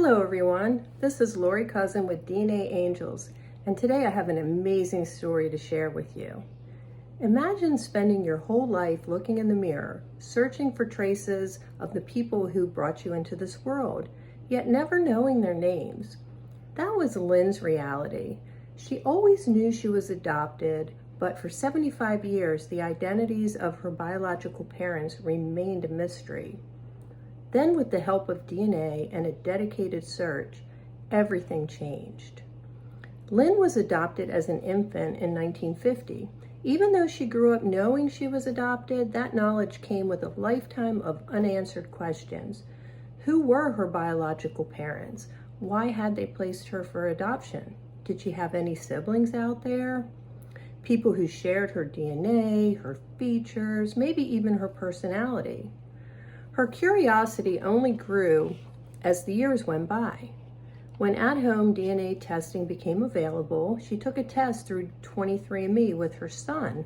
Hello everyone, this is Lori Cousin with DNAngels, and today I have an amazing story to share with you. Imagine spending your whole life looking in the mirror, searching for traces of the people who brought you into this world, yet never knowing their names. That was Lynn's reality. She always knew she was adopted, but for 75 years the identities of her biological parents remained a mystery. Then, with the help of DNA and a dedicated search, everything changed. Lynn was adopted as an infant in 1950. Even though she grew up knowing she was adopted, that knowledge came with a lifetime of unanswered questions. Who were her biological parents? Why had they placed her for adoption? Did she have any siblings out there? People who shared her DNA, her features, maybe even her personality. Her curiosity only grew as the years went by. When at-home DNA testing became available, she took a test through 23andMe with her son.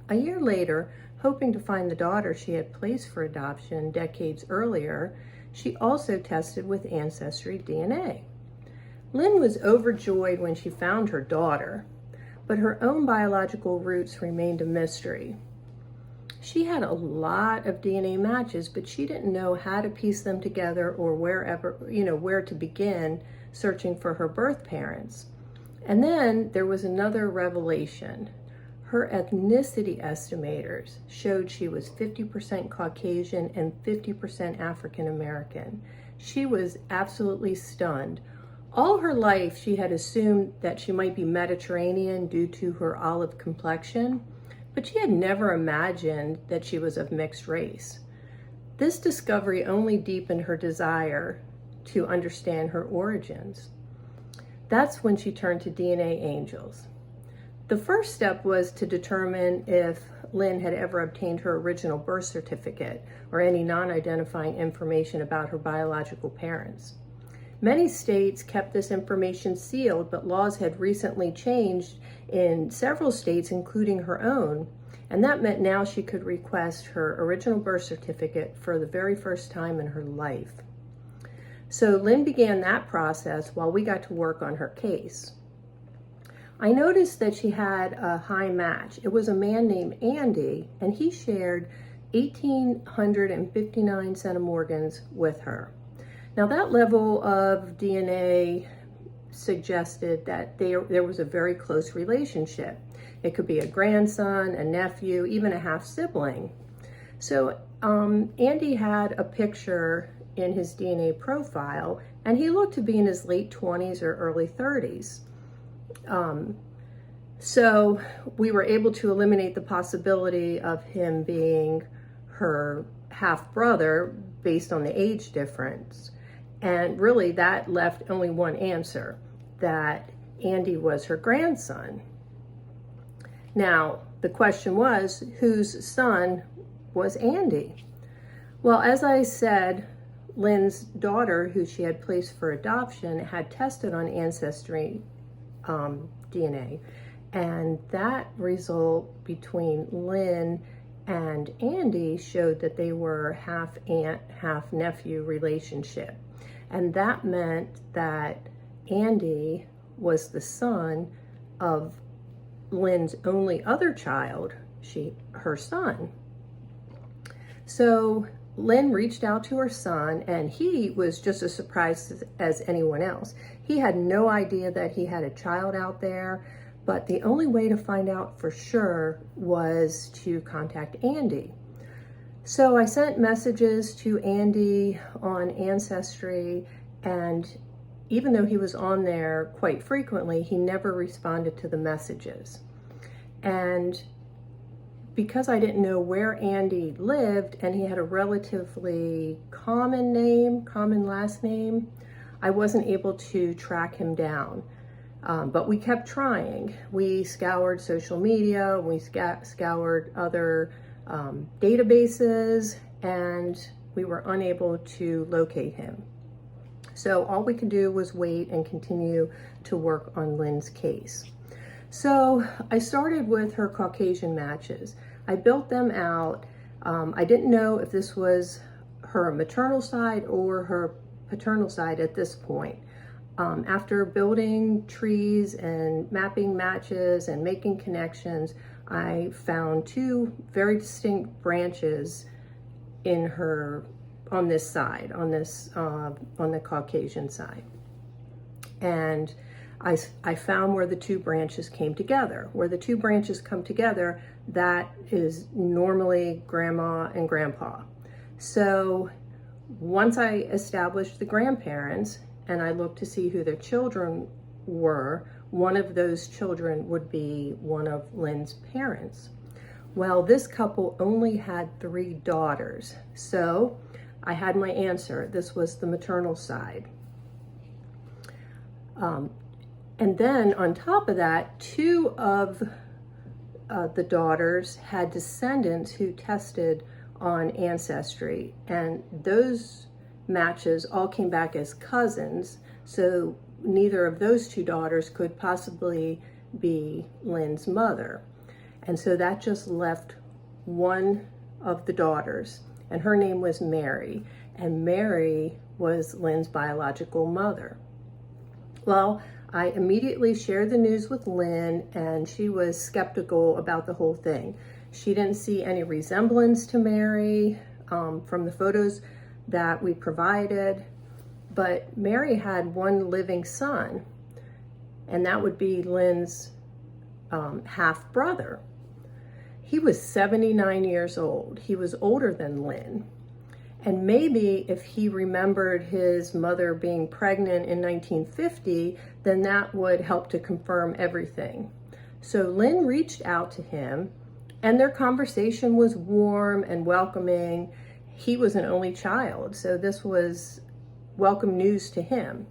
A year later, hoping to find the daughter she had placed for adoption decades earlier, she also tested with Ancestry DNA. Lynn was overjoyed when she found her daughter, but her own biological roots remained a mystery. She had a lot of DNA matches, but she didn't know how to piece them together or where to begin searching for her birth parents. And then there was another revelation. Her ethnicity estimators showed she was 50% Caucasian and 50% African American. She was absolutely stunned. All her life, she had assumed that she might be Mediterranean due to her olive complexion, but she had never imagined that she was of mixed race. This discovery only deepened her desire to understand her origins. That's when she turned to DNAngels. The first step was to determine if Lynn had ever obtained her original birth certificate or any non-identifying information about her biological parents. Many states kept this information sealed, but laws had recently changed in several states, including her own, and that meant now she could request her original birth certificate for the very first time in her life. So Lynn began that process while we got to work on her case. I noticed that she had a high match. It was a man named Andy, and he shared 1,859 centimorgans with her. Now that level of DNA suggested that there was a very close relationship. It could be a grandson, a nephew, even a half-sibling. So Andy had a picture in his DNA profile, and he looked to be in his late 20s or early 30s. So we were able to eliminate the possibility of him being her half-brother based on the age difference. And really that left only one answer, that Andy was her grandson. Now, the question was, whose son was Andy? Well, as I said, Lynn's daughter, who she had placed for adoption, had tested on Ancestry DNA. And that result between Lynn and Andy showed that they were half aunt, half nephew relationship. And that meant that Andy was the son of Lynn's only other child, her son. So Lynn reached out to her son, and he was just as surprised as anyone else. He had no idea that he had a child out there, but the only way to find out for sure was to contact Andy. So I sent messages to Andy on Ancestry, and even though he was on there quite frequently, he never responded to the messages. And because I didn't know where Andy lived, and he had a relatively common last name, I wasn't able to track him down. But we kept trying. We scoured social media, we scoured other databases, and we were unable to locate him. So all we could do was wait and continue to work on Lynn's case. So I started with her Caucasian matches. I built them out. I didn't know if this was her maternal side or her paternal side at this point. After building trees and mapping matches and making connections, I found two very distinct branches in her on this side, on the Caucasian side. And I found where the two branches came together. Where the two branches come together, that is normally grandma and grandpa. So once I established the grandparents and I looked to see who their children were, one of those children would be one of Lynn's parents. Well, this couple only had 3 daughters. So I had my answer. This was the maternal side. And then on top of that, 2 of the daughters had descendants who tested on Ancestry, and those matches all came back as cousins, so neither of those 2 daughters could possibly be Lynn's mother. And so that just left one of the daughters, and her name was Mary, and Mary was Lynn's biological mother. Well, I immediately shared the news with Lynn, and she was skeptical about the whole thing. She didn't see any resemblance to Mary from the photos that we provided, but Mary had one living son, and that would be Lynn's half-brother. He was 79 years old. He was older than Lynn. And maybe if he remembered his mother being pregnant in 1950, then that would help to confirm everything. So Lynn reached out to him, and their conversation was warm and welcoming. He was an only child, so this was welcome news to him.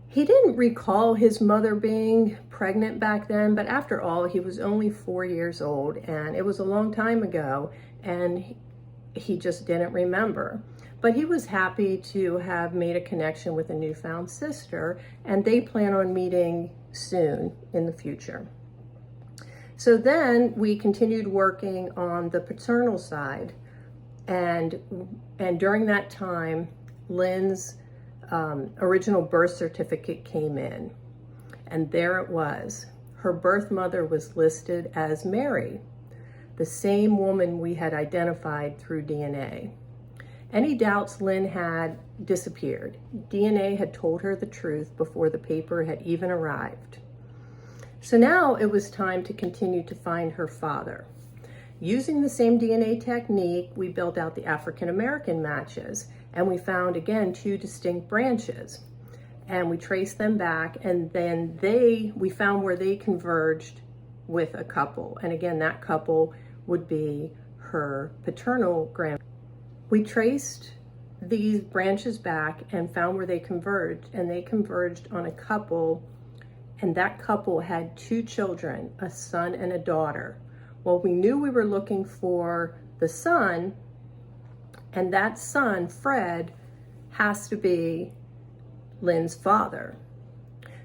He didn't recall his mother being pregnant back then, but after all, he was only 4 years old, and it was a long time ago, and he just didn't remember. But he was happy to have made a connection with a newfound sister, and they plan on meeting soon in the future. So then we continued working on the paternal side, and during that time, Lynn's original birth certificate came in, and there it was. Her birth mother was listed as Mary, the same woman we had identified through DNA. Any doubts Lynn had disappeared. DNA had told her the truth before the paper had even arrived. So now it was time to continue to find her father. Using the same DNA technique, we built out the African American matches, and we found again 2 distinct branches. And we traced them back, and then we found where they converged with a couple. And again, that couple would be her paternal grandmother. We traced these branches back and found where they converged, and they converged on a couple, and that couple had 2 children, a son and a daughter. Well, we knew we were looking for the son, and that son, Fred, has to be Lynn's father.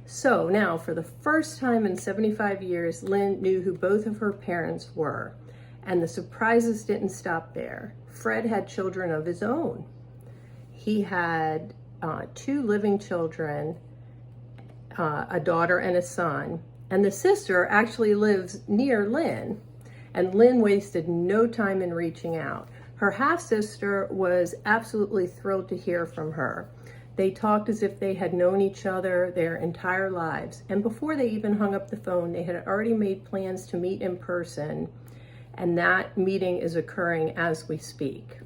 So now, for the first time in 75 years, Lynn knew who both of her parents were. And the surprises didn't stop there. Fred had children of his own. He had 2 living children, a daughter and a son. And the sister actually lives near Lynn. And Lynn wasted no time in reaching out. Her half-sister was absolutely thrilled to hear from her. They talked as if they had known each other their entire lives. And before they even hung up the phone, they had already made plans to meet in person. And that meeting is occurring as we speak.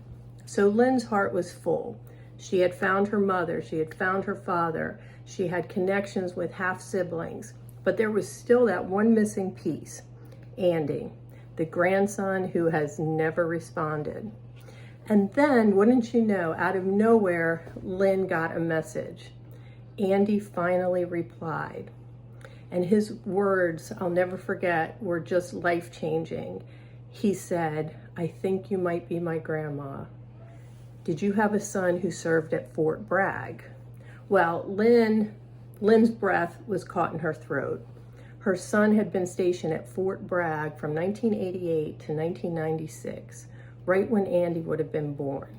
So Lynn's heart was full. She had found her mother, she had found her father, she had connections with half-siblings, but there was still that one missing piece, Andy, the grandson who has never responded. And then, wouldn't you know, out of nowhere, Lynn got a message. Andy finally replied. And his words, I'll never forget, were just life-changing. He said, "I think you might be my grandma. Did you have a son who served at Fort Bragg?" Well, Lynn's breath was caught in her throat. Her son had been stationed at Fort Bragg from 1988 to 1996, right when Andy would have been born.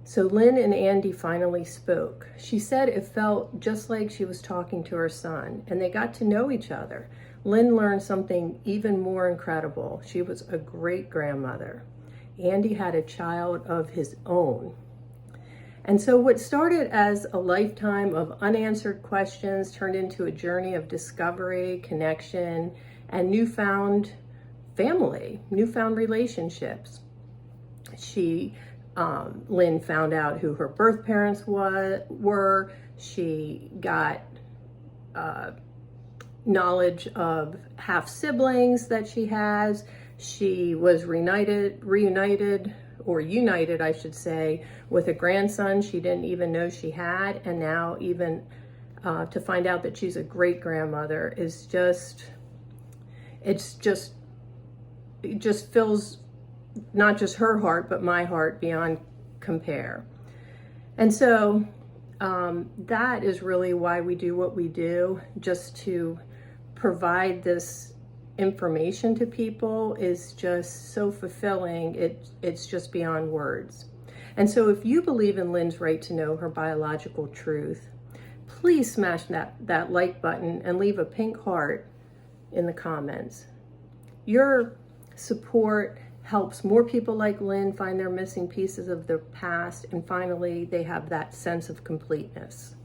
So Lynn and Andy finally spoke. She said it felt just like she was talking to her son, and they got to know each other. Lynn learned something even more incredible. She was a great grandmother. Andy had a child of his own. And so what started as a lifetime of unanswered questions turned into a journey of discovery, connection, and newfound family, newfound relationships. Lynn found out who her birth parents were. She got knowledge of half siblings that she has. She was united, I should say, with a grandson she didn't even know she had. And now even to find out that she's a great grandmother is it just fills not just her heart, but my heart beyond compare. And so that is really why we do what we do, just to provide this information to people is just so fulfilling. It's just beyond words. And so if you believe in Lynn's right to know her biological truth, please smash that like button and leave a pink heart in the comments. Your support helps more people like Lynn find their missing pieces of their past, and finally they have that sense of completeness.